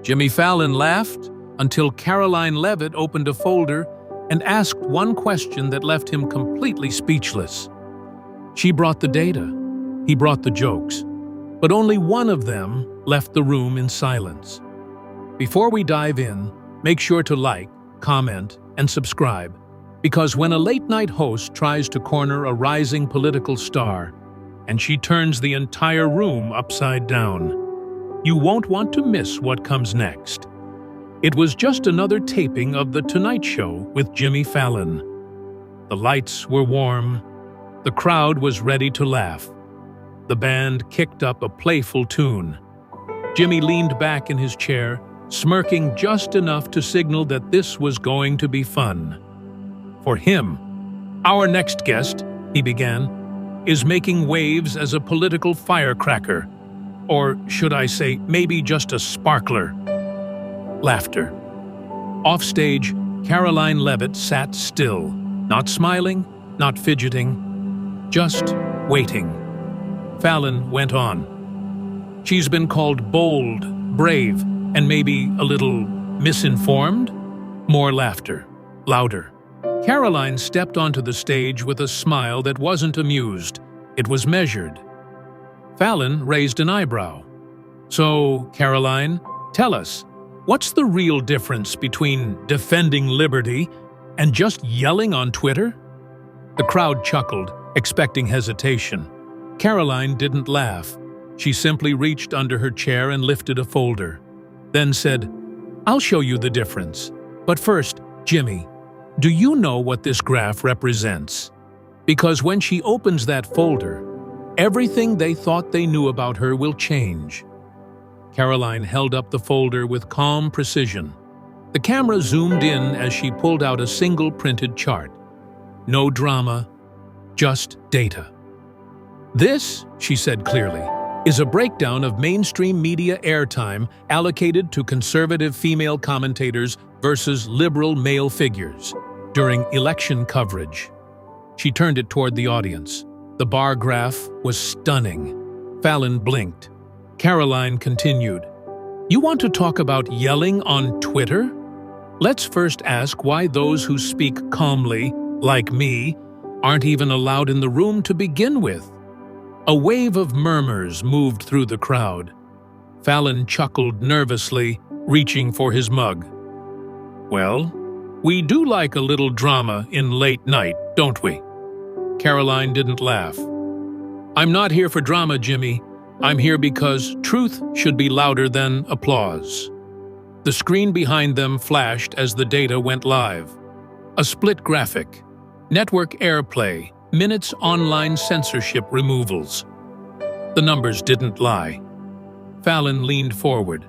Jimmy Fallon laughed until Karoline Leavitt opened a folder and asked one question that left him completely speechless. She brought the data, he brought the jokes, but only one of them left the room in silence. Before we dive in, make sure to like, comment, and subscribe, because when a late-night host tries to corner a rising political star, and she turns the entire room upside down, you won't want to miss what comes next. It was just another taping of The Tonight Show with Jimmy Fallon. The lights were warm. The crowd was ready to laugh. The band kicked up a playful tune. Jimmy leaned back in his chair, smirking just enough to signal that this was going to be fun. For him, our next guest, he began, is making waves as a political firecracker. Or should I say, maybe just a sparkler. Laughter. Offstage, Karoline Leavitt sat still, not smiling, not fidgeting, just waiting. Fallon went on. She's been called bold, brave, and maybe a little misinformed? More laughter, louder. Karoline stepped onto the stage with a smile that wasn't amused. It was measured. Fallon raised an eyebrow. So, Karoline, tell us, what's the real difference between defending liberty and just yelling on Twitter? The crowd chuckled, expecting hesitation. Karoline didn't laugh. She simply reached under her chair and lifted a folder. Then said, "I'll show you the difference. But first, Jimmy, do you know what this graph represents? Because when she opens that folder, everything they thought they knew about her will change." Karoline held up the folder with calm precision. The camera zoomed in as she pulled out a single printed chart. No drama, just data. "This," she said clearly, "is a breakdown of mainstream media airtime allocated to conservative female commentators versus liberal male figures during election coverage." She turned it toward the audience. The bar graph was stunning. Fallon blinked. Karoline continued, "You want to talk about yelling on Twitter? Let's first ask why those who speak calmly, like me, aren't even allowed in the room to begin with." A wave of murmurs moved through the crowd. Fallon chuckled nervously, reaching for his mug. "Well, we do like a little drama in late night, don't we?" Karoline didn't laugh. "I'm not here for drama, Jimmy. I'm here because truth should be louder than applause." The screen behind them flashed as the data went live. A split graphic. Network airplay. Minutes online censorship removals. The numbers didn't lie. Fallon leaned forward.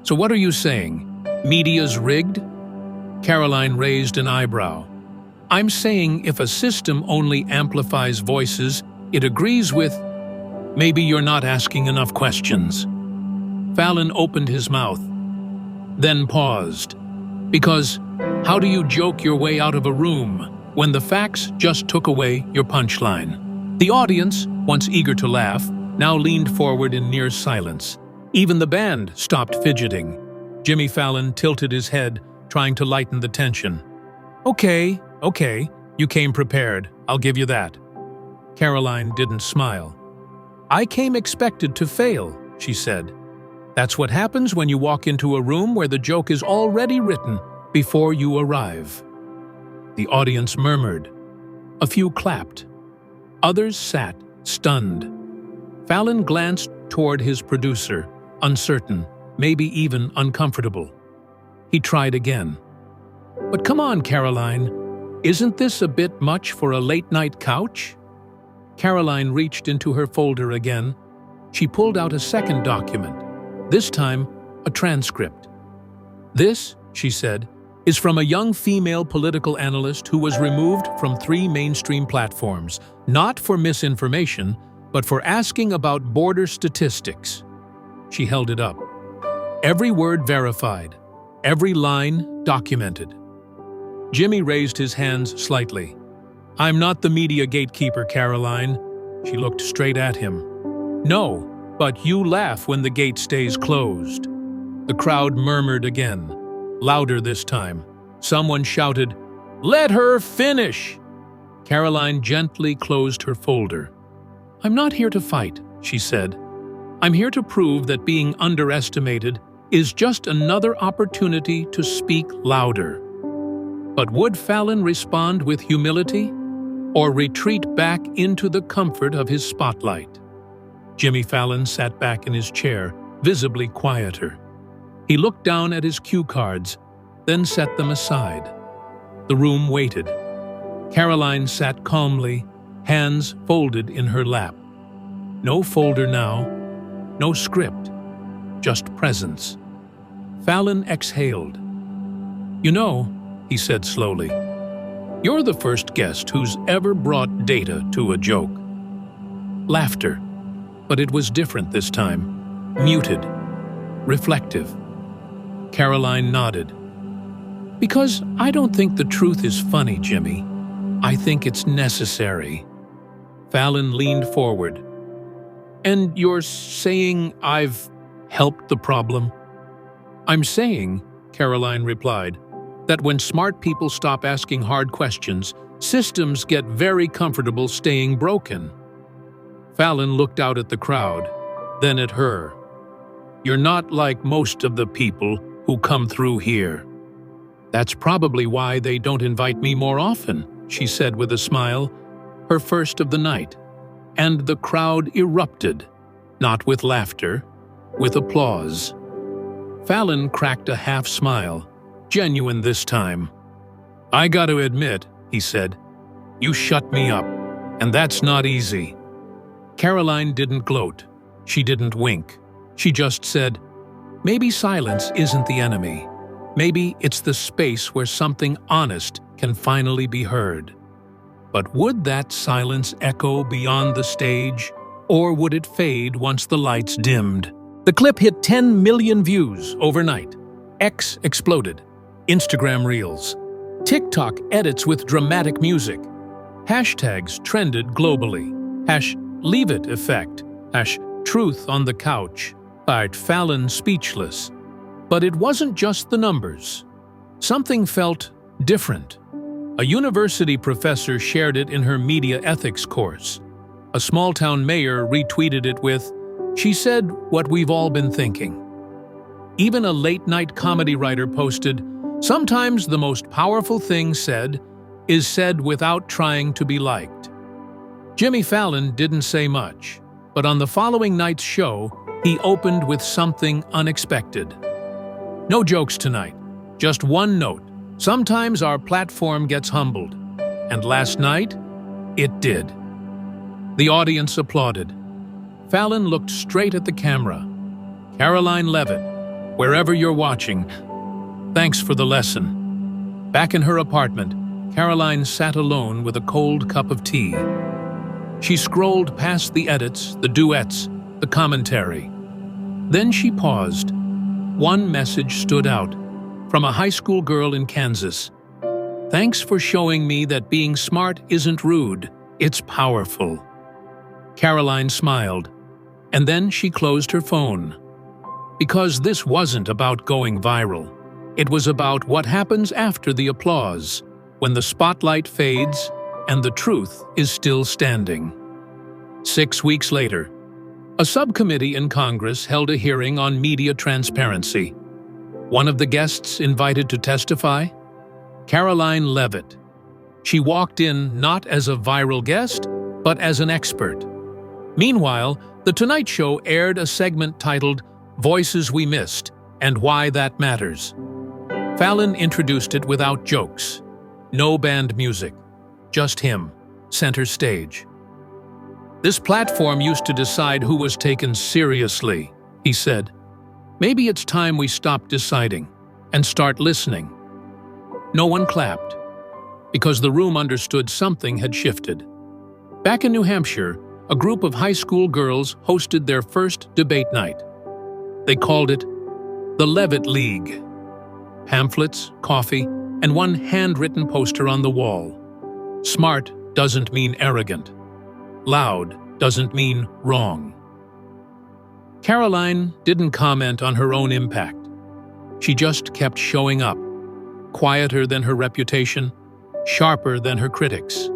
"So what are you saying? Media's rigged?" Karoline raised an eyebrow. "I'm saying if a system only amplifies voices it agrees with, maybe you're not asking enough questions." Fallon opened his mouth, then paused. Because how do you joke your way out of a room when the facts just took away your punchline? The audience, once eager to laugh, now leaned forward in near silence. Even the band stopped fidgeting. Jimmy Fallon tilted his head, trying to lighten the tension. Okay, you came prepared, I'll give you that." Karoline didn't smile. "I came expected to fail," she said. "That's what happens when you walk into a room where the joke is already written before you arrive." The audience murmured. A few clapped. Others sat, stunned. Fallon glanced toward his producer, uncertain, maybe even uncomfortable. He tried again. "But come on, Karoline, isn't this a bit much for a late-night couch?" Karoline reached into her folder again. She pulled out a second document, this time a transcript. "This," she said, "is from a young female political analyst who was removed from 3 mainstream platforms, not for misinformation, but for asking about border statistics." She held it up. Every word verified, every line documented. Jimmy raised his hands slightly. "I'm not the media gatekeeper, Karoline." She looked straight at him. "No, but you laugh when the gate stays closed." The crowd murmured again, louder this time. Someone shouted, "Let her finish!" Karoline gently closed her folder. "I'm not here to fight," she said. "I'm here to prove that being underestimated is just another opportunity to speak louder." But would Fallon respond with humility or retreat back into the comfort of his spotlight? Jimmy Fallon sat back in his chair, visibly quieter. He looked down at his cue cards, then set them aside. The room waited. Karoline sat calmly, hands folded in her lap. No folder now, no script, just presence. Fallon exhaled. "You know," he said slowly, "you're the first guest who's ever brought data to a joke." Laughter, but it was different this time, muted, reflective. Karoline nodded. "Because I don't think the truth is funny, Jimmy. I think it's necessary." Fallon leaned forward. "And you're saying I've helped the problem?" "I'm saying," Karoline replied, "that when smart people stop asking hard questions, systems get very comfortable staying broken." Fallon looked out at the crowd, then at her. "You're not like most of the people who come through here." "That's probably why they don't invite me more often," she said with a smile, her first of the night. And the crowd erupted, not with laughter, with applause. Fallon cracked a half smile, genuine this time. "I got to admit," he said, "you shut me up, and that's not easy." Karoline didn't gloat. She didn't wink. She just said, "Maybe silence isn't the enemy. Maybe it's the space where something honest can finally be heard." But would that silence echo beyond the stage, or would it fade once the lights dimmed? The clip hit 10 million views overnight. X exploded. Instagram Reels. TikTok edits with dramatic music. Hashtags trended globally. #Leavitt effect. #truth on the couch. Fallon speechless. But it wasn't just the numbers. Something felt different. A university professor shared it in her media ethics course. A small-town mayor retweeted it with, "She said what we've all been thinking." Even a late-night comedy writer posted, "Sometimes the most powerful thing said is said without trying to be liked." Jimmy Fallon didn't say much, but on the following night's show, he opened with something unexpected. "No jokes tonight, just one note. Sometimes our platform gets humbled, and last night, it did." The audience applauded. Fallon looked straight at the camera. "Karoline Leavitt, wherever you're watching, thanks for the lesson." Back in her apartment, Karoline sat alone with a cold cup of tea. She scrolled past the edits, the duets, the commentary. Then she paused. One message stood out, from a high school girl in Kansas. "Thanks for showing me that being smart isn't rude, it's powerful." Karoline smiled, and then she closed her phone. Because this wasn't about going viral. It was about what happens after the applause, when the spotlight fades and the truth is still standing. 6 weeks later, a subcommittee in Congress held a hearing on media transparency. One of the guests invited to testify? Karoline Leavitt. She walked in not as a viral guest, but as an expert. Meanwhile, The Tonight Show aired a segment titled "Voices We Missed and Why That Matters." Fallon introduced it without jokes. No band music, just him, center stage. "This platform used to decide who was taken seriously," he said. "Maybe it's time we stop deciding and start listening." No one clapped, because the room understood something had shifted. Back in New Hampshire, a group of high school girls hosted their first debate night. They called it the Leavitt League. Pamphlets, coffee, and one handwritten poster on the wall. Smart doesn't mean arrogant. Loud doesn't mean wrong. Karoline didn't comment on her own impact. She just kept showing up, quieter than her reputation, sharper than her critics.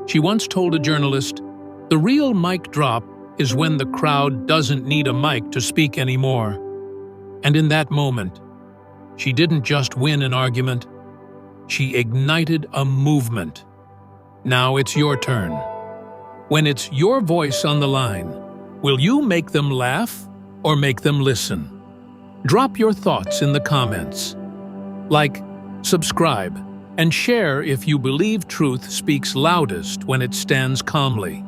She once told a journalist, "The real mic drop is when the crowd doesn't need a mic to speak anymore." And in that moment, she didn't just win an argument, she ignited a movement. Now it's your turn. When it's your voice on the line, will you make them laugh or make them listen? Drop your thoughts in the comments. Like, subscribe, and share if you believe truth speaks loudest when it stands calmly.